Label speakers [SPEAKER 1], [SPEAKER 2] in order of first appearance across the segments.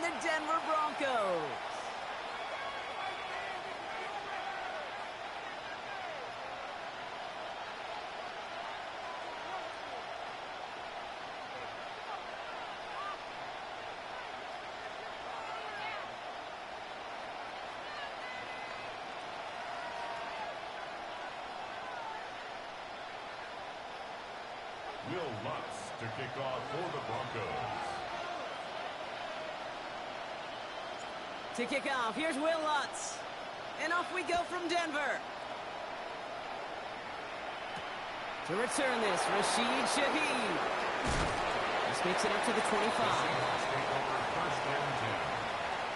[SPEAKER 1] the Denver Broncos.
[SPEAKER 2] Will Lutz to kick off for the Broncos.
[SPEAKER 1] To kick off, here's Will Lutz. And off we go from Denver. To return this, Rashid Shaheed. This makes it up to the 25.
[SPEAKER 2] First and 10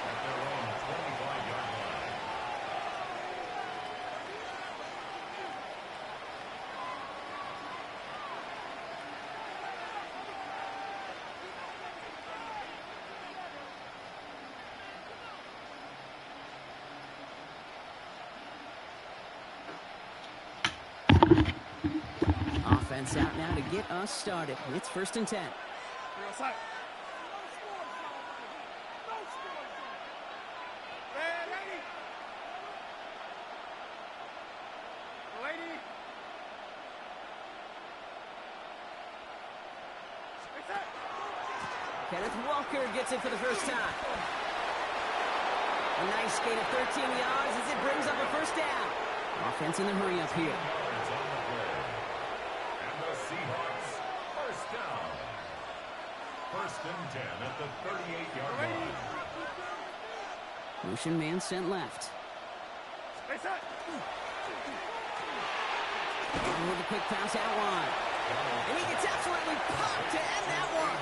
[SPEAKER 2] at their own 25-yard line.
[SPEAKER 1] Offense out now to get us started. It's first and 10. Kenneth Walker gets it for the first time. A nice gain of 13 yards as it brings up a first down. Offense in the hurry up here.
[SPEAKER 2] Seahawks, first down. First and 10 at the 38-yard line.
[SPEAKER 1] Motion man sent left. And with a quick pass out wide. And he gets absolutely popped to end that one.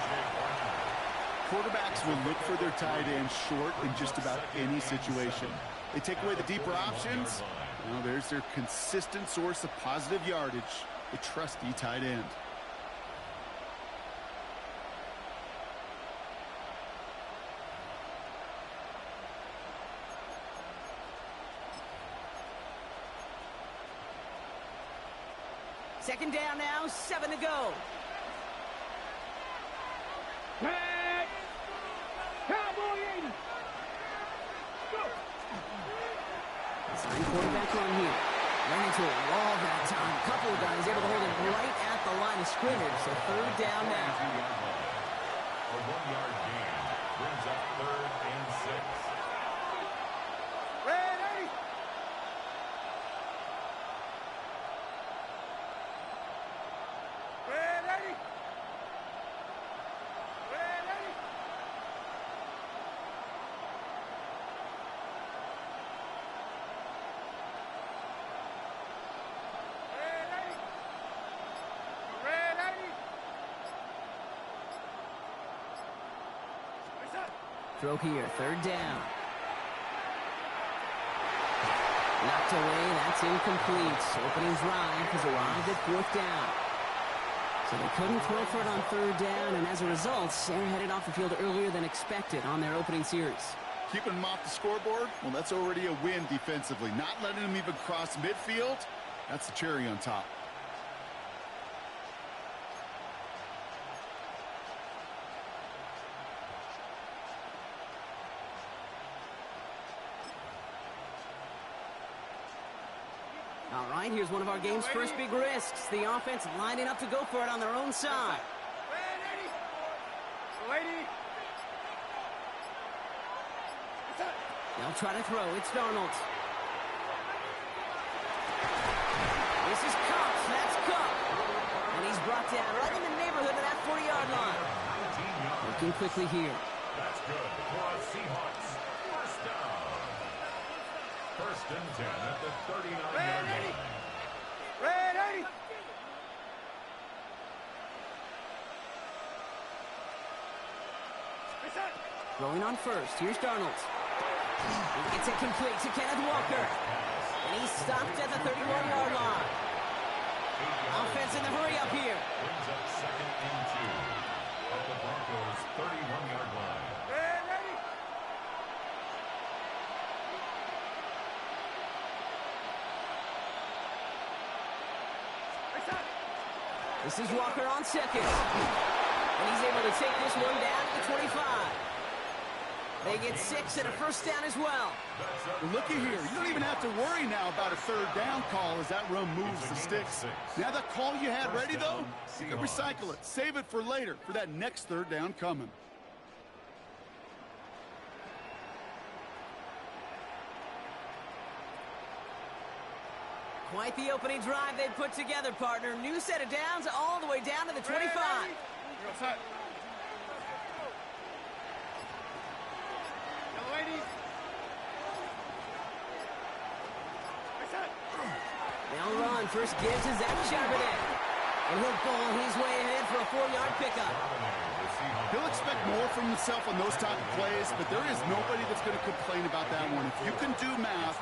[SPEAKER 3] Quarterbacks will look for their tight end short in just about any situation. They take away the deeper options. Well, there's their consistent source of positive yardage. The trusty tight end.
[SPEAKER 1] Second down now, 7 to go. Sign quarterback run here. Ran into a wall that time. A couple of guys able to hold it right at the line of scrimmage. So third down now.
[SPEAKER 2] A 1-yard gain brings up third and 6.
[SPEAKER 1] Throw here, third down. Knocked away, that's incomplete. Opening drive has arrived at fourth down. So they couldn't throw for it on third down, and as a result, they're headed off the field earlier than expected on their opening series.
[SPEAKER 3] Keeping them off the scoreboard, well, that's already a win defensively. Not letting them even cross midfield, that's the cherry on top.
[SPEAKER 1] All right, here's one of our game's first big risks. The offense lining up to go for it on their own side. They'll try to throw. It's Darnold. This is Cup. That's Cup. And he's brought down right in the neighborhood of that 40-yard line. Looking quickly here.
[SPEAKER 2] That's good for us Seahawks. First down. First and 10 at the 39-yard line.
[SPEAKER 1] Throwing on first. Here's Darnold. He gets it complete to Kenneth Walker. And he's stopped at the 31-yard line. Offense in the hurry up here.
[SPEAKER 2] Brings up second and 2 at the Broncos' 31-yard line.
[SPEAKER 1] This is Walker on second. And he's able to take this one down to the 25. They get 6 and a first down as well.
[SPEAKER 3] Well, looky here. You don't even have to worry now about a third down call as that run moves the sticks. Now that call you had ready, though, you can recycle it. Save it for later for that next third down coming.
[SPEAKER 1] Quite the opening drive they've put together, partner. New set of downs all the way down to the 25. They'll run. First gives to Zach Charbonnet. And he'll ball his way ahead for a 4-yard pickup.
[SPEAKER 3] He'll expect more from himself on those type of plays, but there is nobody that's going to complain about that one. If you can do math,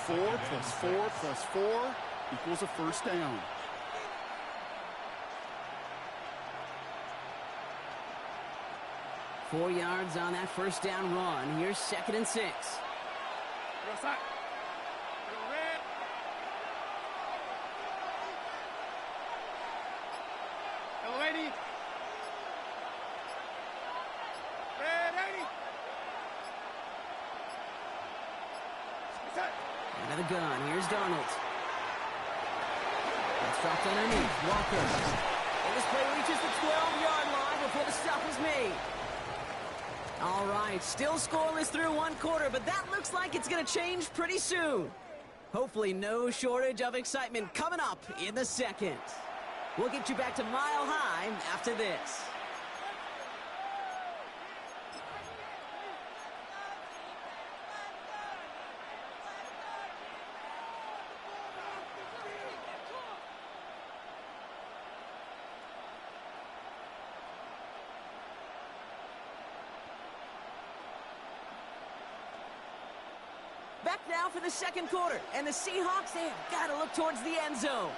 [SPEAKER 3] 4 plus 4 plus 4 equals a first down.
[SPEAKER 1] Four yards on that first down run. Here's 2nd and 6. Out of the gun. Here's Darnold. That's dropped underneath. Walker. And this play reaches the 12-yard line before the stop is made. All right, still scoreless through one quarter, but that looks like it's going to change pretty soon. Hopefully no shortage of excitement coming up in the second. We'll get you back to Mile High after this. Back now for the second quarter, and the Seahawks, they've got to look towards the end zone.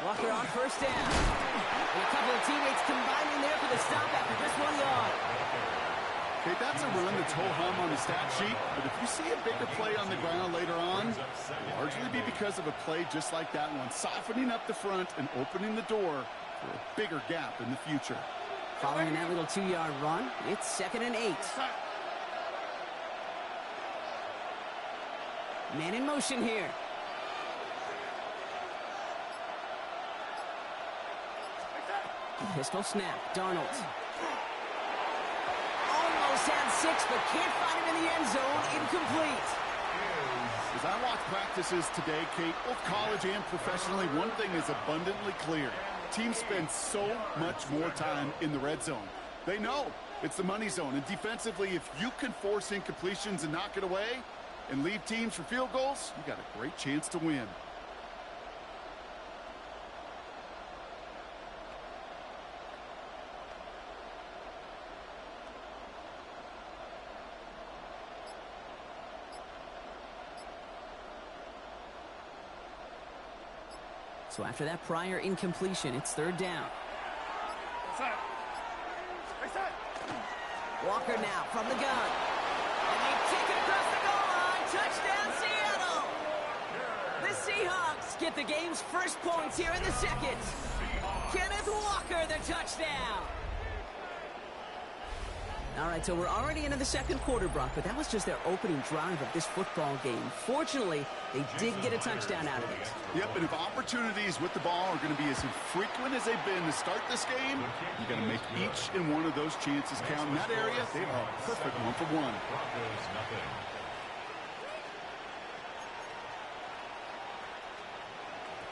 [SPEAKER 1] Walker on first down. And a couple of teammates combining there for the stop after just 1 yard.
[SPEAKER 3] Okay, that's a run that's ho-hum on the stat sheet, but if you see a bigger play on the ground later on, it'll largely be because of a play just like that one, softening up the front and opening the door for a bigger gap in the future.
[SPEAKER 1] Following that little 2-yard run, it's 2nd and 8. Man in motion here. Pistol snap, Darnold. Almost had 6, but can't find him in the end zone. Incomplete.
[SPEAKER 3] As I watch practices today, Kate, both college and professionally, one thing is abundantly clear. Teams spend so much more time in the red zone. They know it's the money zone, and defensively, if you can force incompletions and knock it away and leave teams for field goals, you got a great chance to win.
[SPEAKER 1] So after that prior incompletion, it's 3rd down. Walker now from the gun. And they kick it across the goal line. Touchdown, Seattle! The Seahawks get the game's first points here in the second. Kenneth Walker, the touchdown. All right, so we're already into the second quarter, Brock, but that was just their opening drive of this football game. Fortunately, they did get a touchdown out of it.
[SPEAKER 3] Yep, and if opportunities with the ball are going to be as infrequent as they've been to start this game, you got to make each and one of those chances count. In that area, they are a perfect 1-for-1.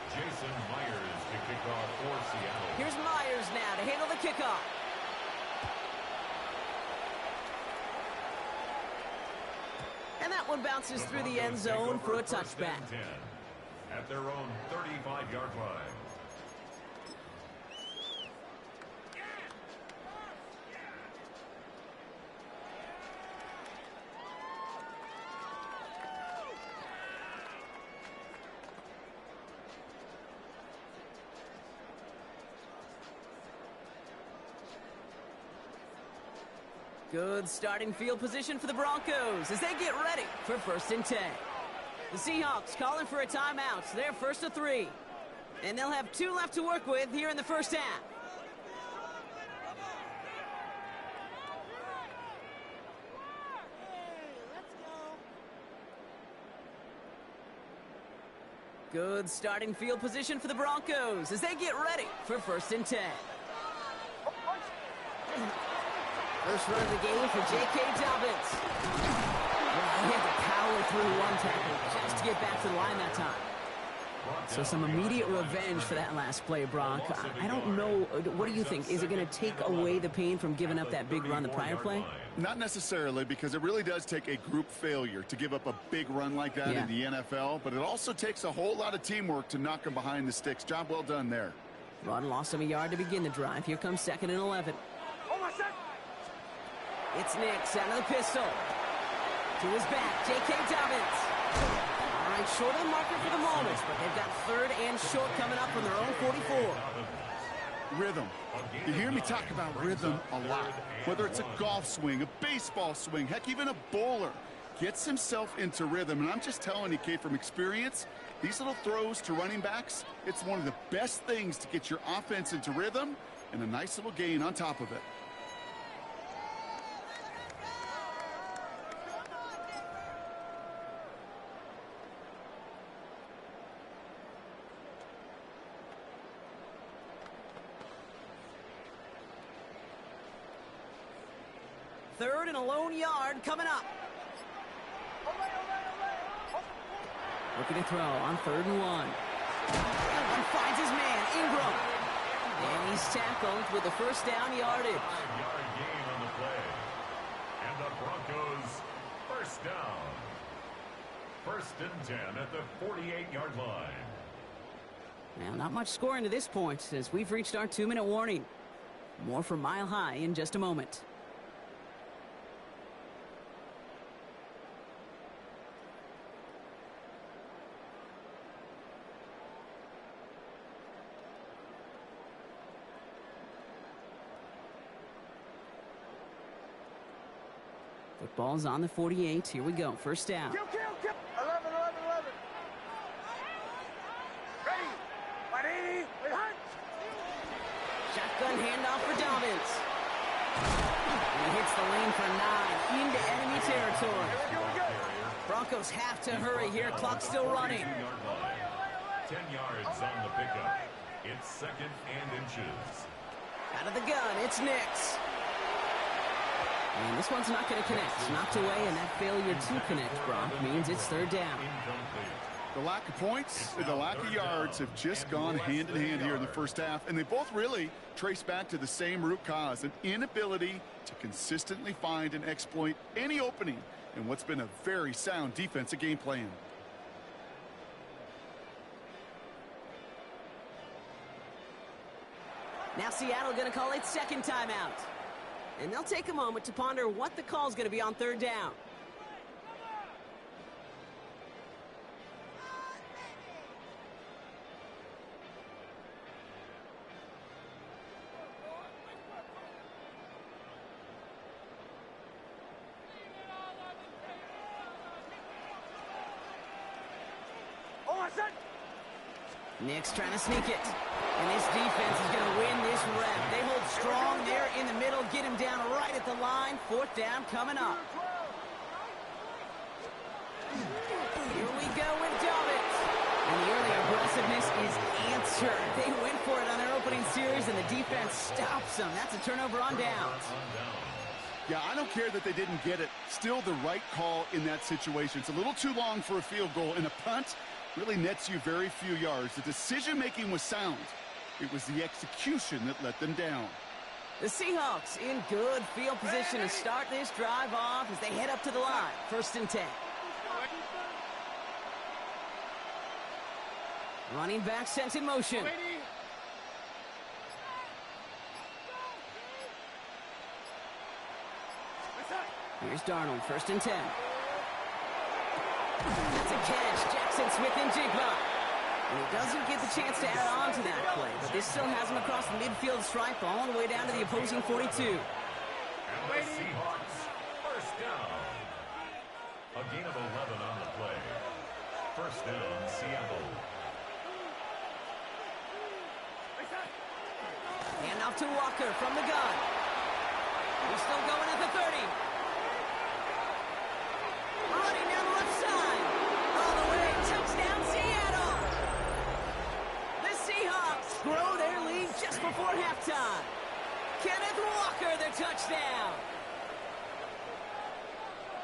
[SPEAKER 2] Jason Myers to kick off for Seattle.
[SPEAKER 1] Here's Myers now to handle the kickoff. And that one bounces through the end zone for a touchback.
[SPEAKER 2] At their own 35-yard line.
[SPEAKER 1] Good starting field position for the Broncos as they get ready for 1st and 10. The Seahawks calling for a timeout. They're 1st and 3. And they'll have 2 left to work with here in the first half. Good starting field position for the Broncos as they get ready for 1st and 10. First run of the game for J.K. Dobbins. Well, he had to power through 1 tackle just to get back to the line that time. So some immediate revenge for that last play, Brock. I don't know. What do you think? Is it going to take away the pain from giving up that big run the prior play?
[SPEAKER 3] Not necessarily, because it really does take a group failure to give up a big run like that in the NFL. But it also takes a whole lot of teamwork to knock him behind the sticks. Job well done there.
[SPEAKER 1] Run lost him a yard to begin the drive. Here comes 2nd and 11. It's Nix out of the pistol. To his back, J.K. Dobbins. All right, short of the marker for the moment, but they've got 3rd and short coming up from their own 44.
[SPEAKER 3] Rhythm. You hear me talk about rhythm a lot. Whether it's a golf swing, a baseball swing, heck, even a bowler gets himself into rhythm. And I'm just telling you, Kate, from experience, these little throws to running backs, it's one of the best things to get your offense into rhythm and a nice little gain on top of it.
[SPEAKER 1] Third and a lone yard coming up. Looking to throw on 3rd and 1. And finds his man, Ingram. And he's tackled with a 1st down yardage.
[SPEAKER 2] 5-yard gain on the play. And the Broncos, 1st down. 1st and 10 at the 48-yard line.
[SPEAKER 1] Now, not much scoring to this point as we've reached our 2-minute warning. More from Mile High in just a moment. Football's on the 48. Here we go. 1st down.
[SPEAKER 4] 11, 11, 11. Ready. 180. We hunt.
[SPEAKER 1] Shotgun handoff for Dobbins. And he hits the lane for 9 into enemy territory. Broncos have to hurry here. Clock's still running.
[SPEAKER 2] 10 yards on the pickup. It's 2nd and inches.
[SPEAKER 1] Out of the gun, it's Nix. And this one's not going to connect. Knocked away, and that failure to connect, Brock, means it's 3rd down.
[SPEAKER 3] The lack of points and the lack of yards have just gone hand in hand here in the first half, and they both really trace back to the same root cause, an inability to consistently find and exploit any opening in what's been a very sound defensive game plan.
[SPEAKER 1] Now Seattle going to call its 2nd timeout. And they'll take a moment to ponder what the call's going to be on 3rd down. Nix trying to sneak it. And this defense is going to win this rep. They hold strong there in the middle, get him down right at the line. 4th down coming up. Here we go with Dobbins. And the early aggressiveness is answered. They went for it on their opening series, and the defense stops them. That's a turnover on downs.
[SPEAKER 3] Yeah, I don't care that they didn't get it. Still the right call in that situation. It's a little too long for a field goal, and a punt really nets you very few yards. The decision-making was sound. It was the execution that let them down.
[SPEAKER 1] The Seahawks in good field position to start this drive off as they head up to the line. 1st and 10. Running back sent in motion. Here's Darnold, 1st and 10. That's a catch. Jackson Smith-Njigba. And he doesn't get the chance to add on to that play, but this still has him across the midfield stripe all the way down to the opposing 42.
[SPEAKER 2] And the Seahawks, 1st down. A gain of 11 on the play. 1st down, Seattle.
[SPEAKER 1] Hand off to Walker from the gun. He's still going at the 30. Running down the left side. All the way. Touchdown, Seattle. The Seahawks grow their lead just before halftime. Kenneth Walker, their touchdown.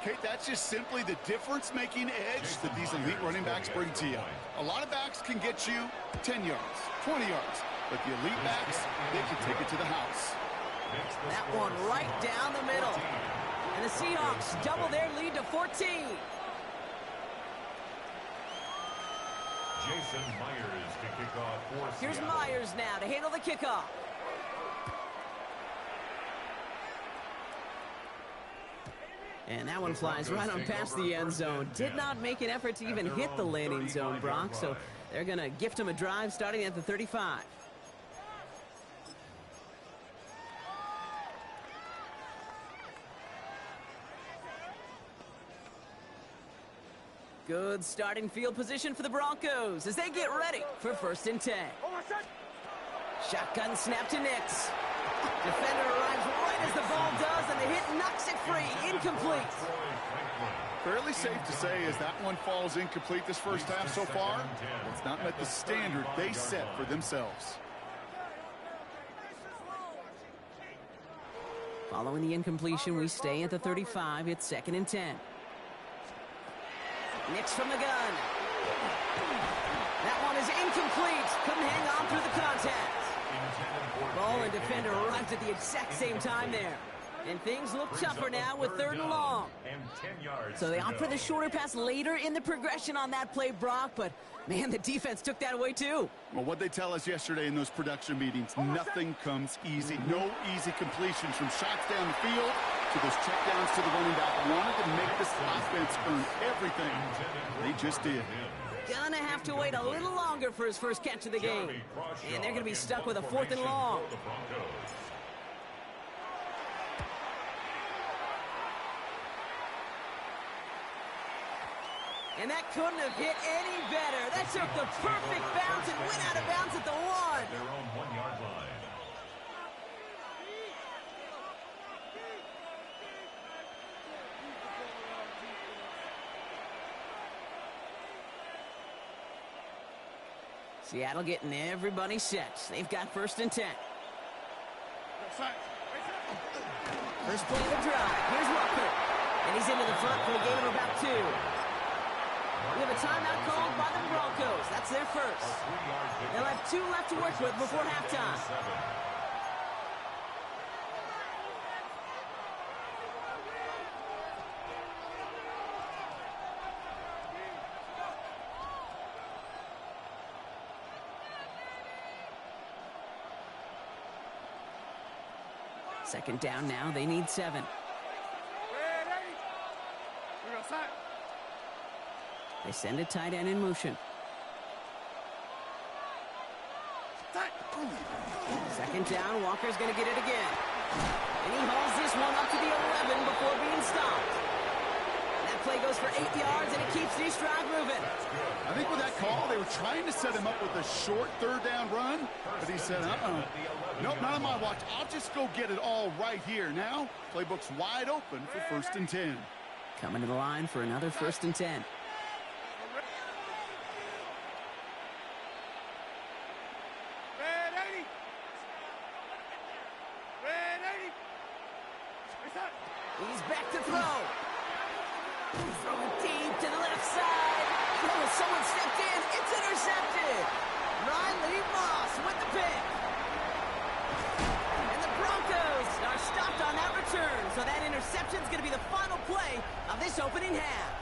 [SPEAKER 3] Kate, that's just simply the difference-making edge that these elite running backs bring to you. A lot of backs can get you 10 yards, 20 yards, but the elite backs, they can take it to the house.
[SPEAKER 1] That one right down the middle. And the Seahawks double their lead to 14.
[SPEAKER 2] Jason Myers to kick off for
[SPEAKER 1] Here's
[SPEAKER 2] Seattle.
[SPEAKER 1] Myers now to handle the kickoff. And that one flies right on past the end zone. Did not make an effort to even hit the landing zone, Brock, so they're going to gift him a drive starting at the 35. Good starting field position for the Broncos as they get ready for 1st and 10. Shotgun snap to Nix. Defender arrives right as the ball does, and the hit knocks it free. Incomplete.
[SPEAKER 3] Fairly safe to say as that one falls incomplete this first half so far, it's not met the standard they set for themselves.
[SPEAKER 1] Following the incompletion, we stay at the 35. It's 2nd and 10. Nix from the gun. That one is incomplete. Couldn't hang on through the contact. Ball and defender arrives at the exact same time there. And things look tougher now with 3rd and long. So they opt for the shorter pass later in the progression on that play, Brock. But, man, the defense took that away, too.
[SPEAKER 3] Well, what they tell us yesterday in those production meetings, nothing comes easy. No easy completions from shots down the field to those checkdowns to the running back. Wanted to make this offense earn everything. They just did.
[SPEAKER 1] Gonna have to wait a little longer for his first catch of the game. And they're gonna be stuck with a 4th and long. And that couldn't have hit any better. That took the perfect bounce and went out of bounds at the 1.
[SPEAKER 2] Their own 1-yard line.
[SPEAKER 1] Seattle getting everybody set. They've got 1st and 10. First play of the drive. Here's Walker. And he's into the front for a gain of about 2. We have a timeout called by the Broncos. That's their first. They'll have 2 left to work with before halftime. Second down now. They need 7. They send a tight end in motion. Second down. Walker's going to get it again. And he hauls this one up to the 11 before being stopped. That play goes for 8 yards, and it keeps this drive moving.
[SPEAKER 3] I think with that call, they were trying to set him up with a short 3rd down run, but he said, nope, not on my watch. I'll just go get it all right here. Now, playbook's wide open for 1st and 10.
[SPEAKER 1] Coming to the line for another 1st and 10. He's back to throw. He's throwing deep to the left side. Oh, someone stepped in. It's intercepted. Riley Moss with the pick. And the Broncos are stopped on that return. So that interception is going to be the final play of this opening half.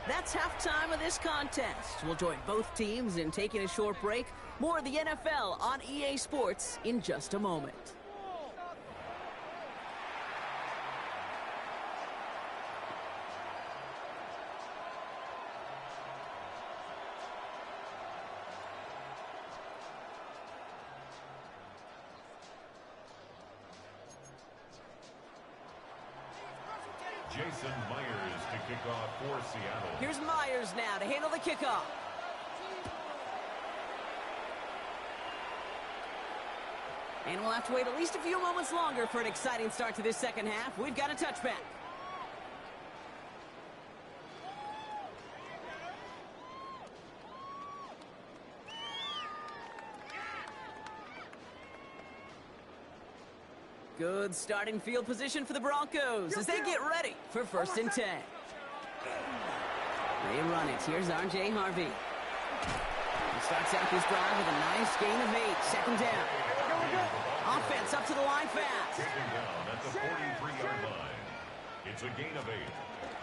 [SPEAKER 1] That's halftime of this contest. We'll join both teams in taking a short break. More of the NFL on EA Sports in just a moment.
[SPEAKER 2] Jason Myers to to kick off for Seattle.
[SPEAKER 1] Here's Myers now to handle the kickoff. And we'll have to wait at least a few moments longer for an exciting start to this second half. We've got a touchback. Good starting field position for the Broncos as they get ready for 1st and 10. They run it. Here's R.J. Harvey. He starts out this drive with a nice gain of 8. Second down. Offense up to the line fast.
[SPEAKER 2] Second down at the 43-yard line. It's a gain of 8.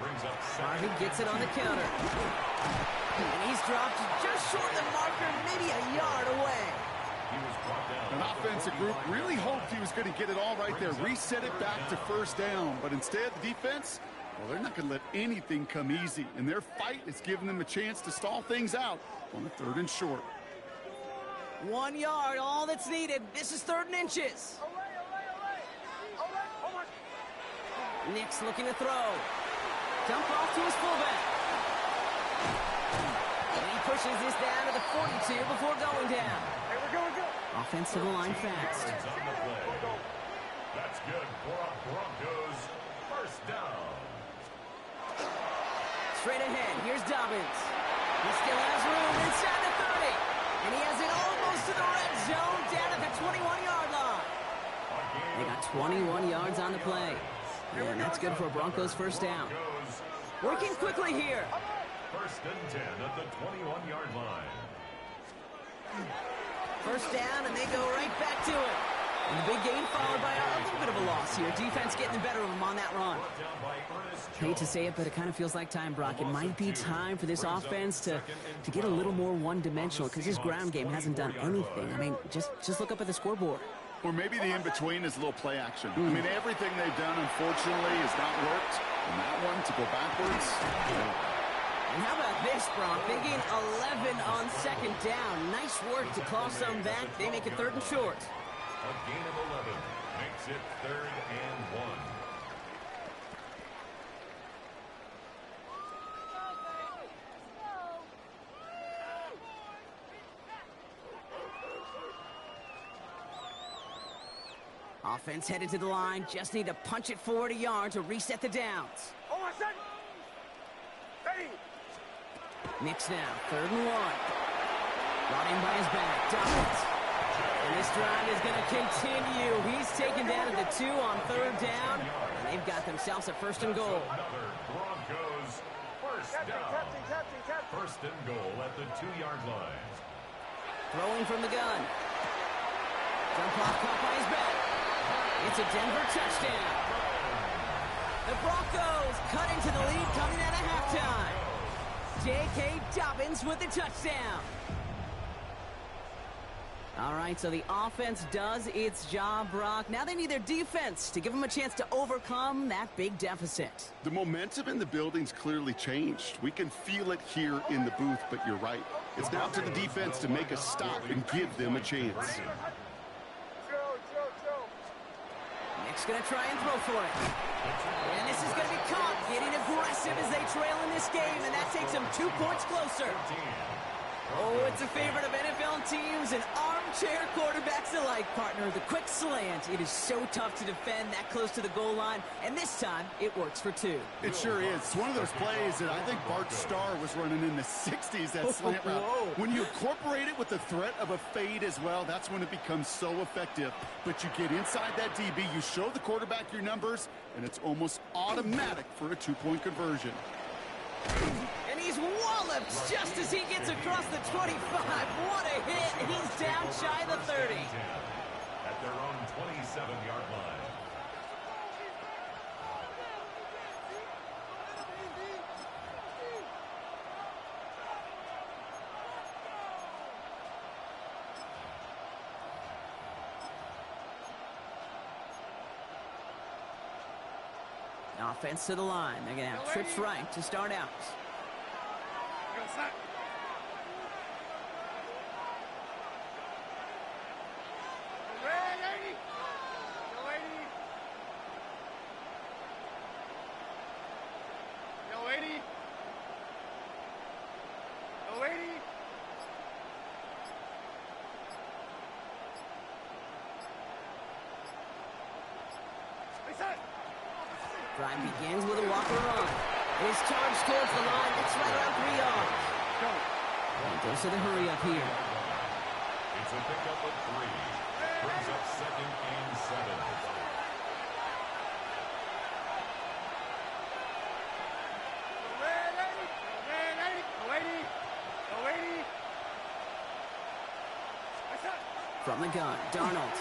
[SPEAKER 2] Brings up
[SPEAKER 1] Harvey gets it on the counter. And he's dropped just short of the marker, maybe a yard away.
[SPEAKER 3] An offensive group really hoped he was going to get it all right there, reset it back to 1st down. But instead, the defense, well, they're not going to let anything come easy. And their fight is giving them a chance to stall things out on a 3rd and short.
[SPEAKER 1] 1 yard, all that's needed. This is 3rd and inches. Nick's looking to throw. Dump off to his fullback. And he pushes this down to the 42 before going down. Offense to the line fast.
[SPEAKER 2] That's good for a Broncos 1st down.
[SPEAKER 1] Straight ahead, here's Dobbins. He still has room inside the 30. And he has it almost to the red zone, down at the 21-yard line. They got 21 yards on the play. And that's good for a Broncos 1st down. Working quickly here.
[SPEAKER 2] 1st and 10 at the 21-yard line.
[SPEAKER 1] 1st down, and they go right back to it. And the big gain followed by a little bit of a loss here. Defense getting the better of them on that run. Hate to say it, but it kind of feels like time, Brock. It might be time for this offense to get a little more one-dimensional because this ground game hasn't done anything. I mean, just look up at the scoreboard.
[SPEAKER 3] Or maybe the in-between is a little play action. I mean, everything they've done, unfortunately, has not worked. And that one, to go backwards,
[SPEAKER 1] And how about this, Brock? They gain 11 on 2nd down. Nice work to claw some back. They make it 3rd and short.
[SPEAKER 2] A gain of 11 makes it 3rd and 1.
[SPEAKER 1] Offense headed to the line. Just need to punch it forward a yard to reset the downs. Mix now, 3rd and 1. Brought in by his back, Dobbins. And this drive is going to continue. He's taken down at the 2 on 3rd down. And they've got themselves a 1st and goal.
[SPEAKER 2] Another Broncos 1st down. 1st and goal at the 2-yard line.
[SPEAKER 1] Throwing from the gun. Jump off caught by his back. It's a Denver touchdown. The Broncos cut into the lead coming out of halftime. J.K. Dobbins with the touchdown. All right, so the offense does its job, Brock. Now they need their defense to give them a chance to overcome that big deficit.
[SPEAKER 3] the momentum in the building's clearly changed. We can feel it here in the booth, but you're right. It's now to the defense to make a stop and give them a chance.
[SPEAKER 1] Nick's going to try and throw for it. And this is going to be caught, getting aggressive as they trail in this game, and that takes them 2 points closer. Oh, it's a favorite of NFL teams and armchair quarterbacks alike, partner. The quick slant. It is so tough to defend that close to the goal line, and this time it works for 2.
[SPEAKER 3] It sure is. It's one of those plays that I think Bart Starr was running in the 60s, that slant route. When you incorporate it with the threat of a fade as well, that's when it becomes so effective. But you get inside that DB, you show the quarterback your numbers, and it's almost automatic for a 2-point conversion.
[SPEAKER 1] And he's walloped just as he gets across the 25. What a hit. He's down shy of the 30.
[SPEAKER 2] At their own 27-yard line.
[SPEAKER 1] Offense to the line. They're going to have trips right to start out. Drive begins with a Walker run. His charge towards the line. That's right around 3 yards. And goes to the hurry up here.
[SPEAKER 2] It's a pickup of 3. Brings up 2nd and 7.
[SPEAKER 1] From the gun, Darnold.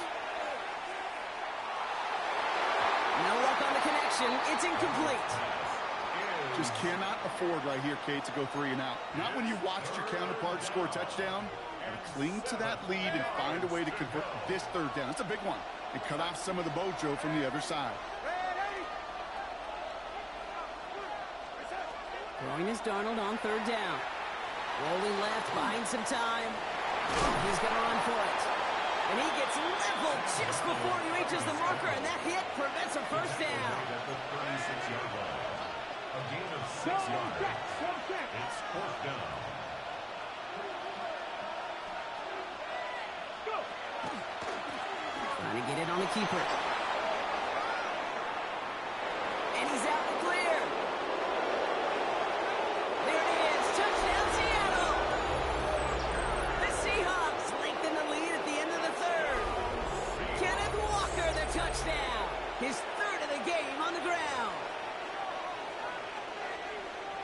[SPEAKER 1] No luck on the connection. It's incomplete.
[SPEAKER 3] Just cannot afford right here, Kate, to go 3 and out. Not when you watched your counterpart score a touchdown. Cling to that lead and find a way to convert this 3rd down. It's a big one. And cut off some of the mojo from the other side.
[SPEAKER 1] Throwing is Darnold on 3rd down. Rolling left, buying some time. He's going to run for it. And he gets leveled just before he reaches the marker, and that hit prevents a 1st down.
[SPEAKER 2] At the 36-yard line. A gain of 6 yards. It's 4th down.
[SPEAKER 1] Trying to get it on the keeper. And he's out in the clear. There it is. Touchdown, Seattle. The Seahawks lengthen the lead at the end of the 3rd. Kenneth Walker, the touchdown. His 3rd of the game on the ground.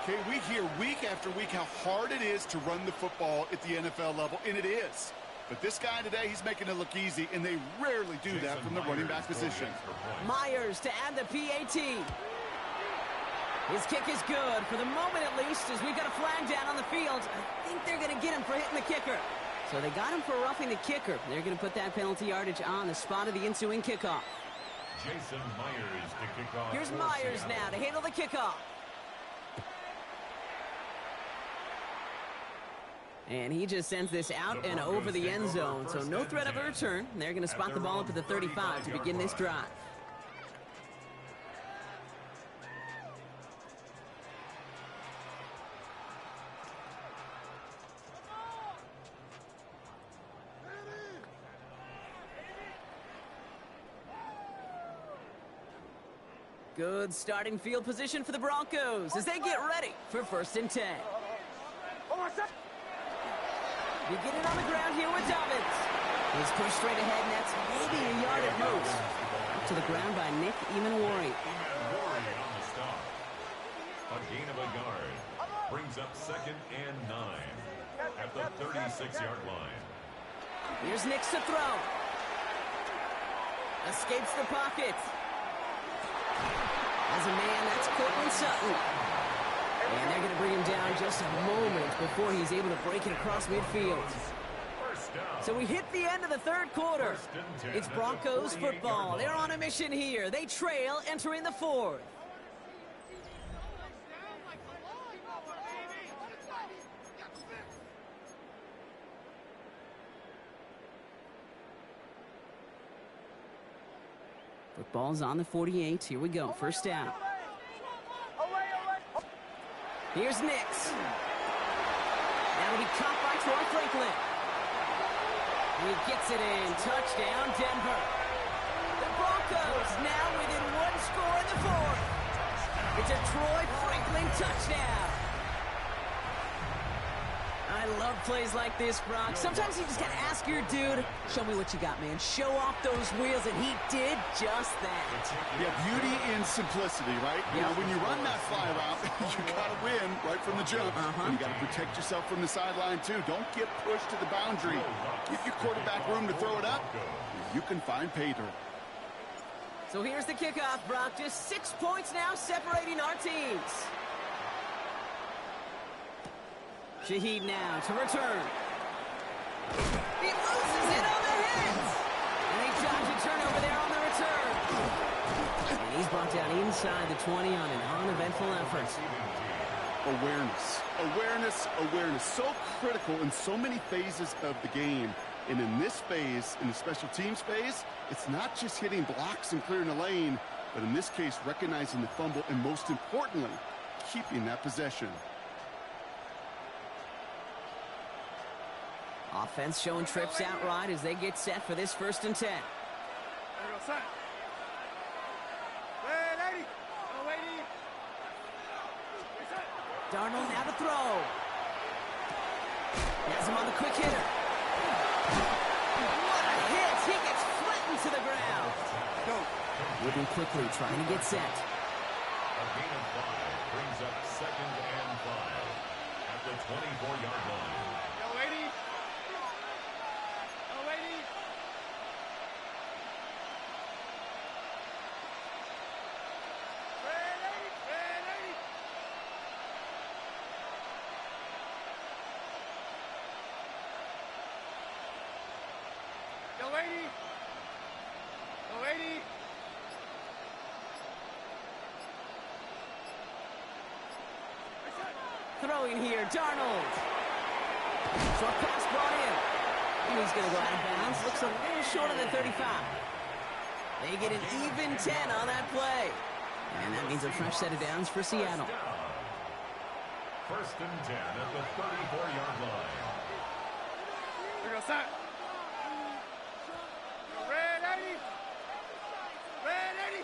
[SPEAKER 3] Okay, we hear week after week how hard it is to run the football at the NFL level, and it is. But this guy today, he's making it look easy, and they rarely do that from the running back position.
[SPEAKER 1] Myers to add the PAT. His kick is good, for the moment at least, as we've got a flag down on the field. I think they're going to get him for hitting the kicker. So they got him for roughing the kicker. They're going to put that penalty yardage on the spot of the ensuing kickoff.
[SPEAKER 2] Jason Myers to kick off.
[SPEAKER 1] Here's Myers now to handle the kickoff. And he just sends this out and over the end zone, so no threat of a return. They're going to spot the ball up at the 35 to begin this drive. Good starting field position for the Broncos as they get ready for 1st and 10. Beginning on the ground here with Dobbins. He's pushed straight ahead, and that's maybe a yard at most. Up to the ground by Nick Emanwari.
[SPEAKER 2] On the stop. A gain of a yard. Brings up 2nd and 9 at the 36-yard line.
[SPEAKER 1] Here's Nix to throw. Escapes the pocket. As a man, that's Cortland Sutton. And they're going to bring him down just a moment before he's able to break it across midfield. So we hit the end of the 3rd quarter. It's Broncos football. They're on a mission here. They trail entering the 4th. Football's on the 48. Here we go. 1st down. Here's Nix. That'll be caught by Troy Franklin. He gets it in. Touchdown, Denver. The Broncos now within 1 score in the 4th. It's a Troy Franklin touchdown. I love plays like this, Brock. Sometimes you just got to ask your dude, show me what you got, man. Show off those wheels, and he did just that.
[SPEAKER 3] Yeah, beauty in simplicity, right?
[SPEAKER 1] Yep.
[SPEAKER 3] Now, when you run that fly route, you got to win right from the jump. And you got to protect yourself from the sideline, too. Don't get pushed to the boundary. Give your quarterback room to throw it up. You can find pay dirt.
[SPEAKER 1] So here's the kickoff, Brock. Just 6 points now separating our teams. Shaheed now to return. He loses it on the hit. And they dodge a turnover there on the return. And he's brought down inside the 20 on an uneventful effort.
[SPEAKER 3] Awareness. So critical in so many phases of the game. And in this phase, in the special teams phase, it's not just hitting blocks and clearing a lane, but in this case, recognizing the fumble and most importantly, keeping that possession.
[SPEAKER 1] Offense showing trips outright as they get set for this 1st and 10. Darnold now to throw. Has him on the quick hitter. What a hit! He gets flattened to the ground.
[SPEAKER 4] Go.
[SPEAKER 1] Moving quickly, trying to get set.
[SPEAKER 2] A gain of 5 brings up 2nd and 5 at the 24-yard line.
[SPEAKER 4] Yo, lady. Yo, lady. Red lady. Red lady. Yo, lady. Yo, lady.
[SPEAKER 1] Throwing here, Darnold. Short pass brought in. And he's going to go out of bounds. Looks a little short of the 35. They get an even 10 on that play. And that means a fresh set of downs for Seattle.
[SPEAKER 2] First and 10 at the 34-yard line.
[SPEAKER 4] Here goes that. Red 80. Red 80.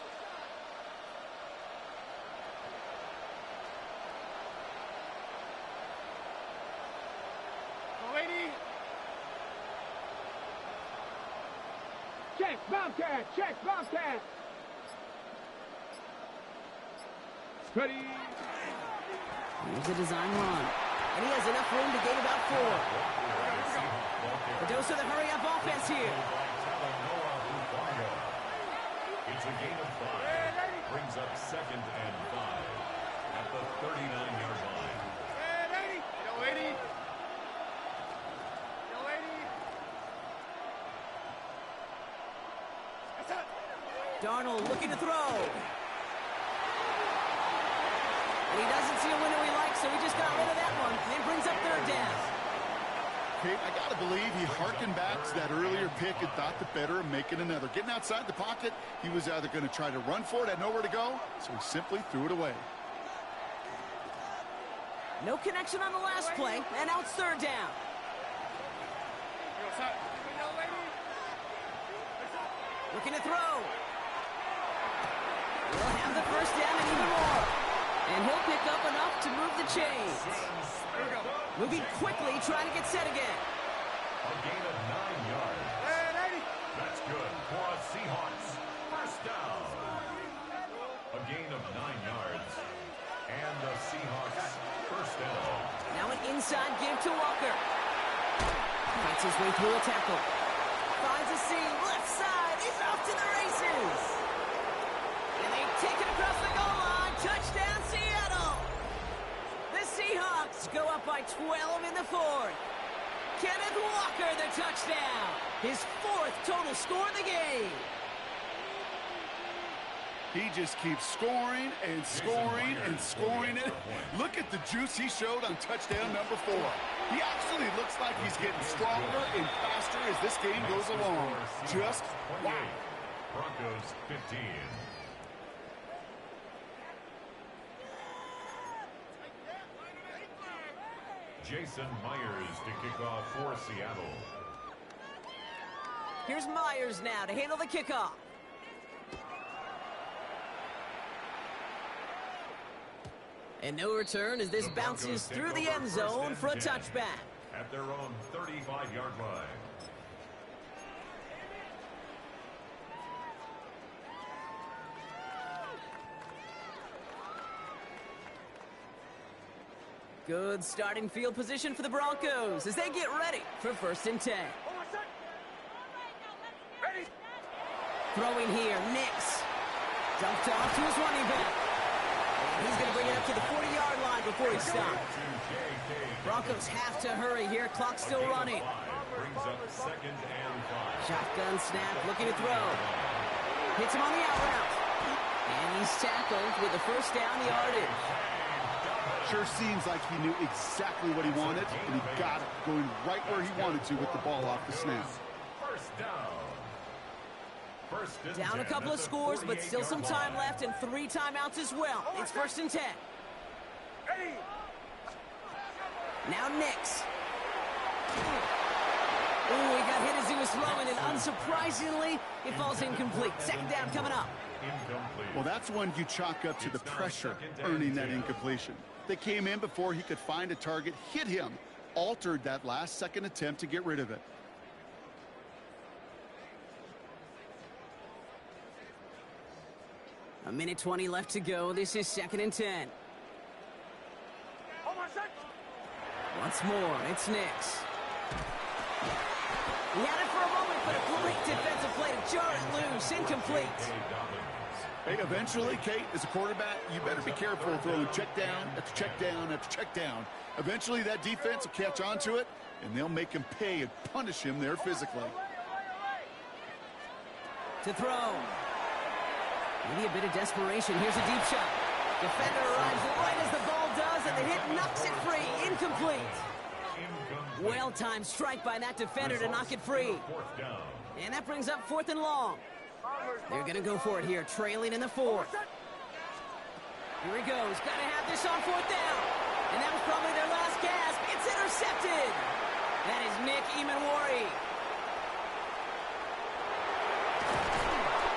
[SPEAKER 4] Go 80. Check, Bobcat. Check, Bobcat. Ready.
[SPEAKER 1] Here's a design run. And he has enough room to gain about 4. A dose of the hurry-up offense here.
[SPEAKER 2] It's a gain of 5. Brings up 2nd and 5 at the 39-yard line.
[SPEAKER 4] Red 80. Yo, 80. Yo, 80. That's it.
[SPEAKER 1] Darnold looking to throw. And he doesn't see a window he likes, so he just got rid of that one. And brings up 3rd down.
[SPEAKER 3] Kate, I got to believe he harkened back to that earlier pick and thought the better of making another. Getting outside the pocket, he was either going to try to run for it, had nowhere to go, so he simply threw it away.
[SPEAKER 1] No connection on the last play, and now it's 3rd down.
[SPEAKER 4] Here goes that. Yo, lady.
[SPEAKER 1] Looking to throw. He'll have the 1st down and even more. And he'll pick up enough to move the chains.
[SPEAKER 4] Here we go.
[SPEAKER 1] Moving quickly, trying to get set again.
[SPEAKER 2] A gain of 9 yards.
[SPEAKER 4] Red 80.
[SPEAKER 2] That's good for a Seahawks first down. A gain of 9 yards. And the Seahawks first down.
[SPEAKER 1] Now an inside give to Walker. Fights his way through a tackle. Finds a seam, left side. He's off to the races. And they take it across the goal line. Touchdown, Seattle. The Seahawks go up by 12 in the 4th. Kenneth Walker, the touchdown. His 4th total score in the game.
[SPEAKER 3] He just keeps scoring and scoring and scoring it. Look at the juice he showed on touchdown number 4. He actually looks like he's getting stronger and faster as this game goes along. Just wow.
[SPEAKER 2] Broncos 15. Jason Myers to kick off for Seattle.
[SPEAKER 1] Here's Myers now to handle the kickoff. And no return as this bounces through the end zone for a touchback.
[SPEAKER 2] At their own 35-yard line.
[SPEAKER 1] Good starting field position for the Broncos as they get ready for 1st and 10.
[SPEAKER 4] Ready.
[SPEAKER 1] Throwing here, Nix. Dumped off to his running back. And he's going to bring it up to the 40-yard line before he stops. Broncos have to hurry here. Clock still running.
[SPEAKER 2] Brings up 2nd and 5.
[SPEAKER 1] Shotgun snap, looking to throw. Hits him on the out route. And he's tackled with the 1st down yardage.
[SPEAKER 3] Sure seems like he knew exactly what he wanted, and he got it, going right where he wanted to with the ball off the snap.
[SPEAKER 2] First down. First and
[SPEAKER 1] Down a
[SPEAKER 2] 10
[SPEAKER 1] couple
[SPEAKER 2] at
[SPEAKER 1] of
[SPEAKER 2] the
[SPEAKER 1] scores, but still some
[SPEAKER 2] 48-yard
[SPEAKER 1] time
[SPEAKER 2] line.
[SPEAKER 1] left and 3 timeouts as well. It's 1st and 10.
[SPEAKER 4] Ready.
[SPEAKER 1] Now Nix. Ooh, he got hit as he was throwing, and unsurprisingly, it falls incomplete. 2nd down coming up.
[SPEAKER 2] Incomplete.
[SPEAKER 3] Well, that's when you chalk up to the pressure earning that incompletion. They came in before he could find a target, hit him, altered that last-second attempt to get rid of it.
[SPEAKER 1] A minute 20 left to go. This is 2nd and 10. Once more, it's Nix. He had it for a moment, but a great defensive play to jar it loose. Incomplete.
[SPEAKER 3] Hey, eventually, Kate, as a quarterback, you better be careful throwing check down after check down after check down. Eventually, that defense will catch on to it, and they'll make him pay and punish him there physically.
[SPEAKER 1] To throw. Maybe a bit of desperation. Here's a deep shot. Defender arrives right as the ball does, and the hit knocks it free. Incomplete. Well-timed strike by that defender to knock it free. And that brings up 4th and long. They're going to go for it here, trailing in the 4th. Here he goes. Got to have this on 4th down. And that was probably their last gasp. It's intercepted. That is Nick Emanwari.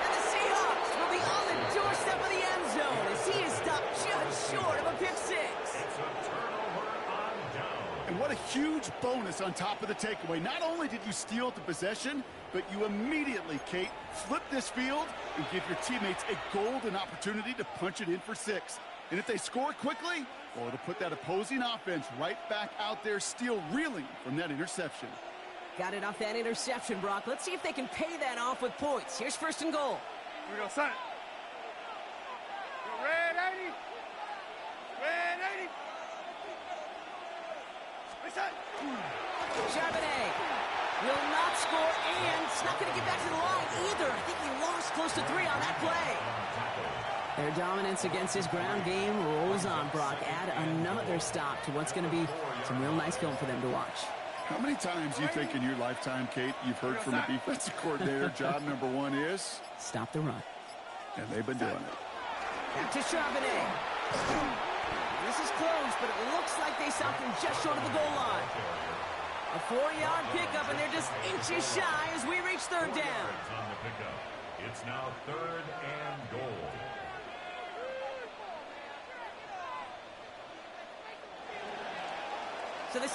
[SPEAKER 1] And the Seahawks will be on the doorstep of the end zone as he is stopped just short of a pick 6.
[SPEAKER 2] It's a turnover on down.
[SPEAKER 3] And what a huge bonus on top of the takeaway. Not only did you steal the possession, but you immediately, Kate, flip this field and give your teammates a golden opportunity to punch it in for 6. And if they score quickly, well, it'll put that opposing offense right back out there, still reeling from that interception.
[SPEAKER 1] Got it off that interception, Brock. Let's see if they can pay that off with points. Here's 1st and goal.
[SPEAKER 4] Here we go, son. Red 80. Red 80. Reset.
[SPEAKER 1] Charbonnet will not score, and it's not going to get back to the line either. I think he lost close to 3 on that play. Their dominance against his ground game rolls on, Brock. Add another stop to what's going to be some real nice film for them to watch.
[SPEAKER 3] How many times do you think in your lifetime, Kate, you've heard from a defensive coordinator, job number 1 is?
[SPEAKER 1] Stop the run.
[SPEAKER 3] And they've been doing it.
[SPEAKER 1] Back to Charbonnet. This is close, but it looks like they stopped him just short of the goal line. A 4-yard pickup, and they're just inches shy as we reach 3rd down.
[SPEAKER 2] It's now 3rd and goal.
[SPEAKER 1] So the